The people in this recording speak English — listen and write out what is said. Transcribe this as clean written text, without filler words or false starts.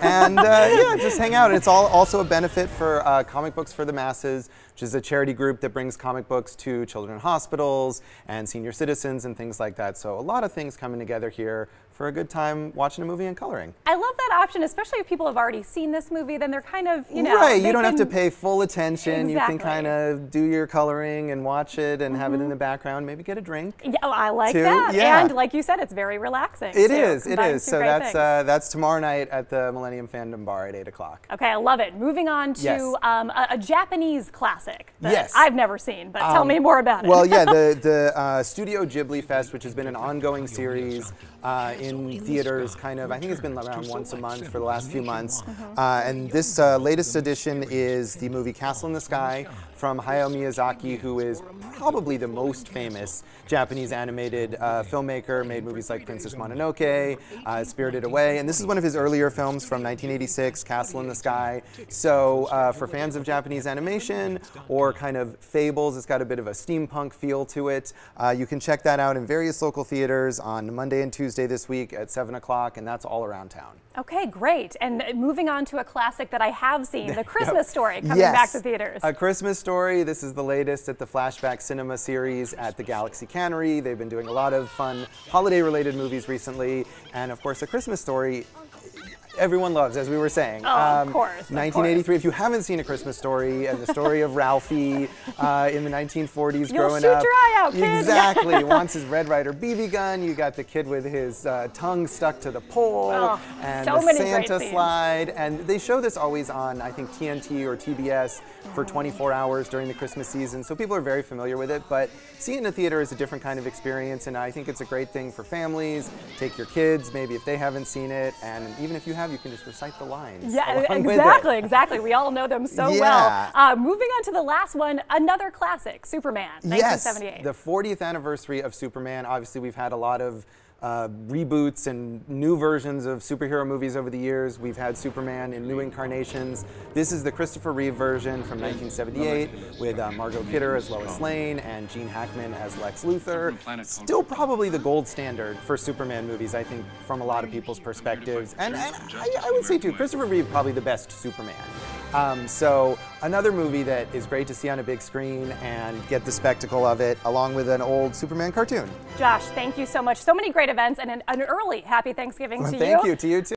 and yeah, just hang out. It's also a benefit for Comic Books for the Masses, which is a charity group that brings comic books to children in hospitals and senior citizens and things like that. So a lot of things coming together here for a good time watching a movie and coloring. I love that option, especially if people have already seen this movie, then they're kind of, you know. Right, you don't have to pay full attention. Exactly. You can kind of do your coloring and watch it and have it in the background, maybe get a drink. Yeah, oh, I like too. that. Yeah. And like you said, it's very relaxing. It is. So that's that's tomorrow night at the Millennium Fandom Bar at 8 o'clock. Okay, I love it. Moving on to Yes. a Japanese classic that Yes. I've never seen, but tell me more about it. Well, yeah, the Studio Ghibli Fest, which has been an ongoing series in theaters, kind of, I think it's been around once a month for the last few months. And this latest edition is the movie Castle in the Sky from Hayao Miyazaki, who is probably the most famous Japanese animated filmmaker, made movies like Princess Mononoke, Spirited Away, and this is one of his earlier films from 1986, Castle in the Sky. So for fans of Japanese animation or kind of fables, it's got a bit of a steampunk feel to it. You can check that out in various local theaters on Monday and Tuesday this week at 7 o'clock, and that's all around town. Okay, great. And moving on to a classic that I have seen, The Christmas Story, coming back to theaters. A Christmas Story. This is the latest at the Flashback Cinema series at the Galaxy Cannery. They've been doing a lot of fun holiday-related movies recently, and of course, A Christmas Story everyone loves, as we were saying. Oh, of course. 1983. If you haven't seen A Christmas Story and the story of Ralphie in the 1940s You'll growing shoot up. your eye out, kid. Exactly. He wants his Red Ryder BB gun. You got the kid with his tongue stuck to the pole and so the many Santa great slide. And they show this always on, I think, TNT or TBS for 24 hours during the Christmas season. So people are very familiar with it. But seeing it in a theater is a different kind of experience. And I think it's a great thing for families. Take your kids, maybe if they haven't seen it. And even if you have, you can just recite the lines. Yeah, exactly. We all know them so well. Moving on to the last one, another classic, Superman, 1978. Yes, the 40th anniversary of Superman. Obviously, we've had a lot of reboots and new versions of superhero movies over the years. We've had Superman in new incarnations. This is the Christopher Reeve version from 1978 with Margot Kidder as Lois Lane and Gene Hackman as Lex Luthor. Still probably the gold standard for Superman movies, I think, from a lot of people's perspectives. And I would say, too, Christopher Reeve probably the best Superman. So another movie that is great to see on a big screen and get the spectacle of it, along with an old Superman cartoon. Josh, thank you so much. So many great events, and an early happy Thanksgiving to you. Thank you, to you too.